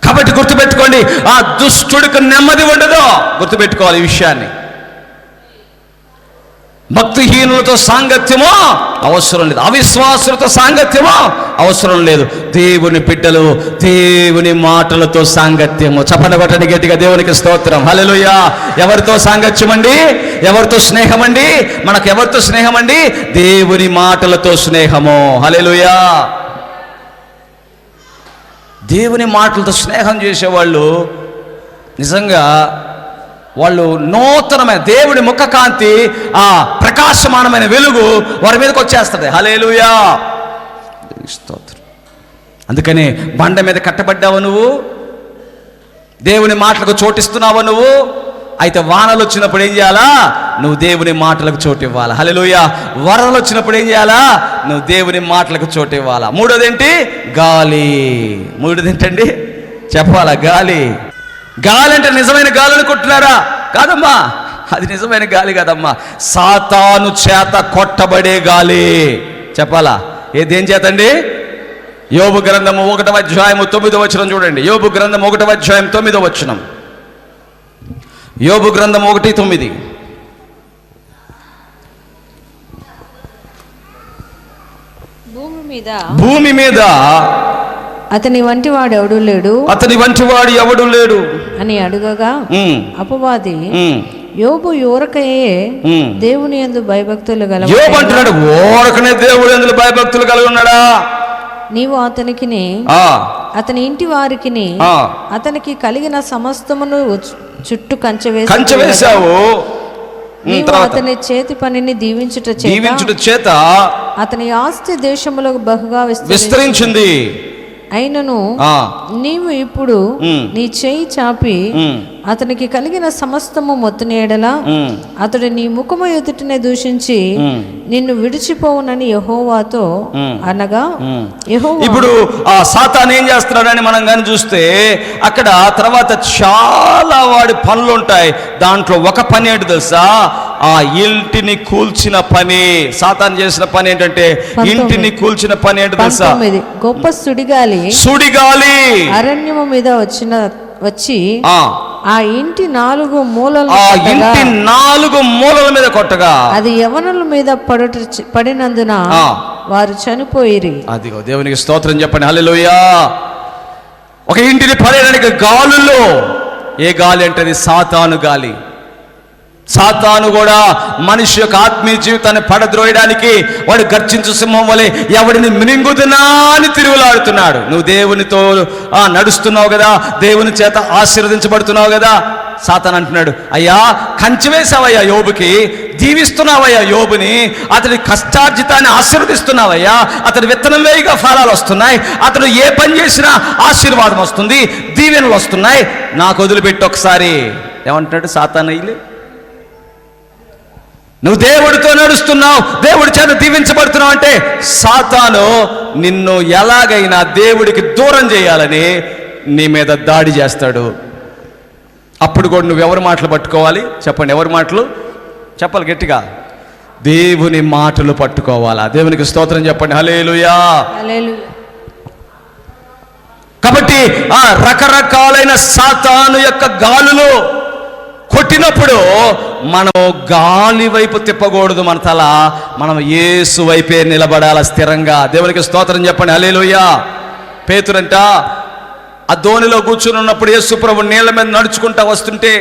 కాబట్టి గుర్తుపెట్టుకోండి, ఆ దుష్టుడికి నెమ్మది ఉండదు. గుర్తుపెట్టుకోవాలి ఈ విషయాన్ని. భక్తిహీనులతో సాంగత్యమో అవసరం లేదు, అవిశ్వాసులతో సాంగత్యమో అవసరం లేదు. దేవుని బిడ్డలు దేవుని మాటలతో సాంగత్యము. చప్పట్లు కొట్టండి గట్టిగా, దేవునికి స్తోత్రం. హల్లెలూయా. ఎవరితో సాంగత్యం అండి? ఎవరితో స్నేహం అండి? మనకు ఎవరితో స్నేహం అండి? దేవుని మాటలతో స్నేహము. హల్లెలూయా. దేవుని మాటలతో స్నేహం చేసేవాళ్ళు నిజంగా వాళ్ళు నూతనమైన దేవుడి ముఖకాంతి, ఆ ప్రకాశమానమైన వెలుగు వారి మీదకి వచ్చేస్తుంది. హల్లెలూయా స్తోత్రం. అందుకని బండ మీద కట్టబడ్డావు నువ్వు, దేవుని మాటలకు చోటిస్తున్నావు నువ్వు. అయితే వానలు వచ్చినప్పుడు ఏం చేయాలా? నువ్వు దేవుని మాటలకు చోటు ఇవ్వాలా. హల్లెలూయా. వరదలు వచ్చినప్పుడు ఏం చేయాలా? నువ్వు దేవుని మాటలకు చోటు ఇవ్వాలా. మూడోదేంటి? గాలి. మూడోది ఏంటండి? చెప్పాలా? గాలి. గాలి అంటే నిజమైన గాలి అనుకుంటున్నారా? కాదమ్మా, అది నిజమైన గాలి కాదమ్మా. సాతాను చేత కొట్టబడే గాలి. చెప్పాలా? దేని చేత అండి? యోబు గ్రంథము 1వ అధ్యాయము 9వ వచనం చూడండి. యోబు గ్రంథం 1వ అధ్యాయం 9వ వచనం. యోబు గ్రంథం 1:9. భూమి మీద అతని వంటి వాడు ఎవడు లేడు, అతని వంటి వాడు ఎవడు లేడు అని అడుగగా అపవాది యోబు ఊరకయే దేవుని యందు భయభక్తులు గల. యోబు అంటున్నాడు, ఊరకనే దేవుని యందు భయభక్తులు కలిగి ఉన్నాడా? నీవు అతనికి అతని ఇంటి వారికి అతనికి కలిగిన సమస్తమును చుట్టూ కంచె వేసావు. నీవు అతని చేతి పనిని దీవించుట చేత అతని ఆస్తి దేశములో బహుగా విస్తరించింది. అయినను నీవు ఇప్పుడు నీ చేయి చాపి అతనికి కలిగిన సమస్తము మొత్తుని ఎడల అతడు నీ ముఖము ఎదుటనే దూషించి నిన్ను విడిచిపోవునని యెహోవాతో అనగా, యెహోవా. ఇప్పుడు ఆ సాతాను ఏం చేస్తున్నాడని మనం కానీ చూస్తే అక్కడ తర్వాత చాలా వాడి పనులు ఉంటాయి. దాంట్లో ఒక పని ఏంటి తెలుసా? ఆ ఇంటిని కూల్చిన పని. సాతాను చేసిన పని ఏంటంటే ఇంటిని కూల్చిన పని ఏంటి తెలుసా? గొప్ప సుడిగాలి అరణ్యము మీద వచ్చి ఆ ఇంటి 4 మూలల మీద కొట్టగా అది యవనుల మీద పడినందున వారు చనిపోయిరి. అదిగో దేవునికి స్తోత్రం చెప్పండి. హల్లెలూయా. ఒక ఇంటిని పడేయడానికి గాలుల్లో ఏ గాలి అంటే అది సాతాను గాలి. సాతాను కూడా మనిషి యొక్క ఆత్మీయ జీవితాన్ని పడద్రోయడానికి వాడు గర్జించు సింహం వలె ఎవడిని మినింగుదునా అని తిరుగులాడుతున్నాడు. నువ్వు దేవునితో నడుస్తున్నావు కదా, దేవుని చేత ఆశీర్వదించబడుతున్నావు కదా. సాతాను అంటున్నాడు, అయ్యా కంచె వేసావయ్యా యోబుకి, దీవిస్తున్నావయ్యా యోబుని, అతడి కష్టార్జితాన్ని ఆశీర్వదిస్తున్నావయ్యా, అతడి విత్తనం వేయిగా ఫలాలు వస్తున్నాయి, అతడు ఏ పని చేసినా ఆశీర్వాదం వస్తుంది, దీవెనలు వస్తున్నాయి, నాకు వదిలిపెట్టి ఒకసారి. ఏమంటాడు సాతాను? అయ్యి నువ్వు దేవుడితో నడుస్తున్నావు, దేవుడి చేత దీవించబడుతున్నావు అంటే సాతాను నిన్ను ఎలాగైనా దేవుడికి దూరం చేయాలని నీ మీద దాడి చేస్తాడు. అప్పుడు కూడా నువ్వు ఎవరి మాటలు పట్టుకోవాలి? చెప్పండి, ఎవరి మాటలు చెప్పాలి? గట్టిగా దేవుని మాటలు పట్టుకోవాలా? దేవునికి స్తోత్రం చెప్పండి. హల్లెలూయా. కాబట్టి ఆ రకరకాలైన సాతాను యొక్క గాలులు కొట్టినప్పుడు మనం గాలి వైపు తిప్పకూడదు. మన తల మనం యేసు వైపే నిలబడాల స్థిరంగా. దేవునికి స్తోత్రం చెప్పండి. హల్లెలూయా. పేతురంట ఆ ధోనిలో కూర్చుని ఉన్నప్పుడు యేసు ప్రభు నీళ్ళ మీద నడుచుకుంటా వస్తుంటే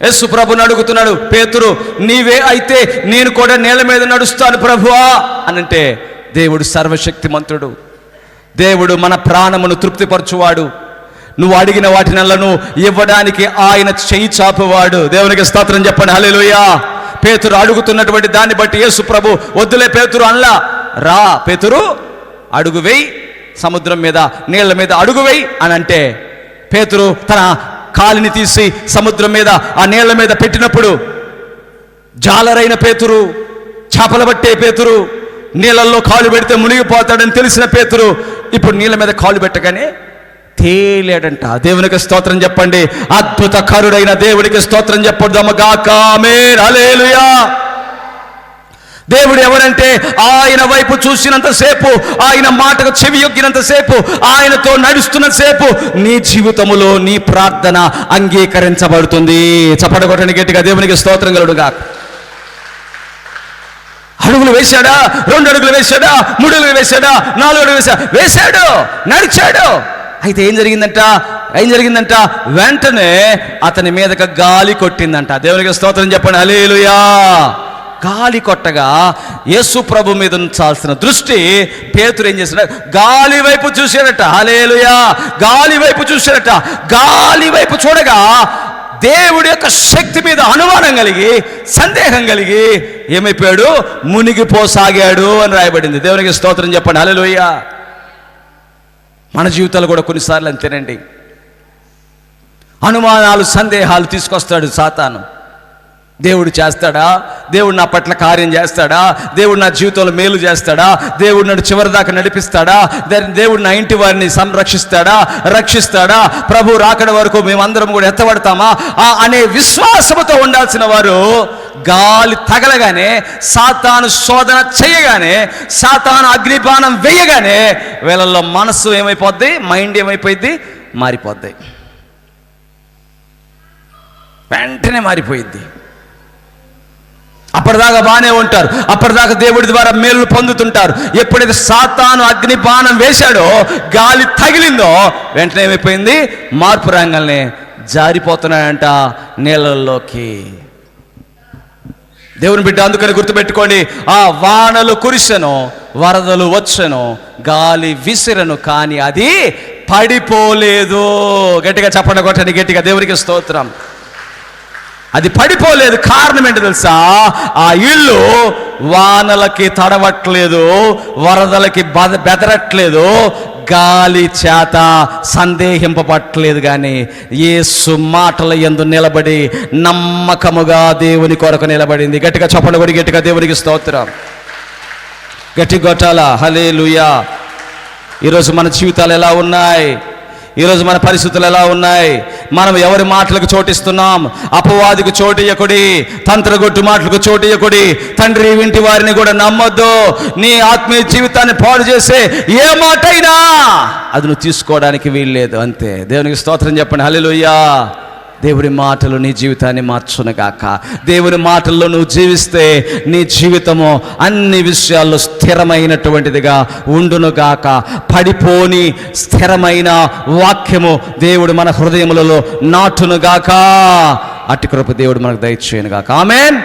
యేసు ప్రభుని అడుగుతున్నాడు పేతురు, నీవే అయితే నేను కూడా నేల మీద నడుస్తాను ప్రభువా అనంటే, దేవుడు సర్వశక్తిమంతుడు, దేవుడు మన ప్రాణమును తృప్తిపరచువాడు. నువ్వు అడిగిన వాటినల్లను ఇవ్వడానికి ఆయన చెయ్యి చాపువాడు. దేవునికి స్తోత్రం చెప్పండి, హల్లెలూయా. పేతురు అడుగుతున్నటువంటి దాన్ని బట్టి యేసు ప్రభు వద్దులే పేతురు అన్లా, రా పేతురు అడుగు వేయి, సముద్రం మీద నీళ్ల మీద అడుగు వేయి అని అంటే, పేతురు తన కాలిని తీసి సముద్రం మీద ఆ నీళ్ల మీద పెట్టినప్పుడు జాలరైన పేతురు, చేపలు పట్టే పేతురు, నీళ్ళల్లో కాలు పెడితే మునిగిపోతాడని తెలిసిన పేతురు ఇప్పుడు నీళ్ళ మీద కాలు పెట్టగానే తేలేడంట. దేవునికి స్తోత్రం చెప్పండి. అద్భుత కరుడైన దేవునికి స్తోత్రం చెప్పొద్దామగాక. ఆమేన్, హల్లెలూయా. దేవుడు ఎవరంటే ఆయన వైపు చూసినంతసేపు, ఆయన మాటకు చెవి యొగ్గినంతసేపు, ఆయనతో నడుస్తున్నంతసేపు నీ జీవితములో నీ ప్రార్థన అంగీకరించబడుతుంది. చప్పట్లు కొట్టండి గట్టిగా, దేవునికి స్తోత్రం కలుగునుగాక. అడుగులు వేశాడా, 2 అడుగులు వేశాడా, 3 అడుగులు వేశాడా, 4 అడుగులు వేశాడు, నడిచాడు. అయితే ఏం జరిగిందంట, వెంటనే అతని మీదకి గాలి కొట్టిందంట. దేవునికి స్తోత్రం చెప్పండి, హల్లెలూయా. గాలి కొట్టగా యేసు ప్రభు మీద ఉంచాల్సిన దృష్టి పేతురు ఏం చేశాడు, గాలి వైపు చూశాడట. హల్లెలూయా. గాలి వైపు చూశాడట. గాలి వైపు చూడగా దేవుడి యొక్క శక్తి మీద అనుమానం కలిగి, సందేహం కలిగి ఏమైపోయాడు, మునిగిపోసాగాడు అని రాయబడింది. దేవునికి స్తోత్రం చెప్పండి, హల్లెలూయా. మన జీవితాలు కూడా కొన్నిసార్లు అంతేనండి. అనుమానాలు, సందేహాలు తీసుకొస్తాడు సాతాను. దేవుడు చేస్తాడా, దేవుడు నా పట్ల కార్యం చేస్తాడా, దేవుడు నా జీవితంలో మేలు చేస్తాడా, దేవుడు నన్ను చివరి దాకా నడిపిస్తాడా, దేవుడు నా ఇంటి వారిని రక్షిస్తాడా, ప్రభు రాకడ వరకు మేమందరం కూడా ఎత్తబడతామా అనే విశ్వాసముతో ఉండాల్సిన వారు గాలి తగలగానే, సాతాను శోధన చేయగానే, సాతాను అగ్నిపానం వేయగానే వీళ్ళల్లో మనసు ఏమైపోద్ది, మైండ్ ఏమైపోయింది, మారిపోద్ది, వెంటనే మారిపోయింది. అప్పటిదాకా బాగానే ఉంటారు, అప్పటిదాకా దేవుడి ద్వారా మేలు పొందుతుంటారు. ఎప్పుడైతే సాతాను అగ్నిపానం వేశాడో, గాలి తగిలిందో, వెంటనే ఏమైపోయింది, మార్పు రంగల్ని జారిపోతున్నాయంట నీళ్ళల్లోకి. దేవుని బిడ్డ, అందుకని గుర్తుపెట్టుకోండి, ఆ వానలు కురిసెను, వరదలు వచ్చెను, గాలి విసిరను, కానీ అది పడిపోలేదు. గట్టిగా చప్పట్లు కొట్టండి గట్టిగా, దేవునికి స్తోత్రం. అది పడిపోలేదు. కారణం ఏంటో తెలుసా, ఆ ఇల్లు వానలకి తడవట్లేదు, వరదలకి బెదరట్లేదు, గాలి చేత సందేహింపబట్టలేదు, కానీ యేసు మాటల యందు నిలబడి నమ్మకముగా దేవుని కొరకు నిలబడింది. గట్టిగా చప్పట్లు కొట్టి గట్టిగా దేవునికి స్తోత్రం. గట్టి కొట్టాల, హల్లెలూయా. ఈరోజు మన జీవితాలు ఎలా ఉన్నాయి, ఈరోజు మన పరిస్థితులు ఎలా ఉన్నాయి, మనం ఎవరి మాటలకు చోటిస్తున్నాం? అపవాదికి చోటియకుడి, తంత్రగొట్టు మాటలకు చోటియకుడి, తండ్రి వింటి వారిని కూడా నమ్మొద్దు. నీ ఆత్మీయ జీవితాన్ని పాడు చేసే ఏ మాటైనా అది నువ్వు తీసుకోవడానికి వీల్లేదు, అంతే. దేవునికి స్తోత్రం చెప్పండి, హల్లెలూయా. దేవుడి మాటలు నీ జీవితాన్ని మార్చునుగాక. దేవుని మాటల్లో నువ్వు జీవిస్తే నీ జీవితము అన్ని విషయాల్లో స్థిరమైనటువంటిదిగా ఉండునుగాక. పడిపోని స్థిరమైన వాక్యము దేవుడు మన హృదయములలో నాటునుగాక. అట్టి కృప దేవుడు మనకు దయచేయునుగాక. ఆమేన్.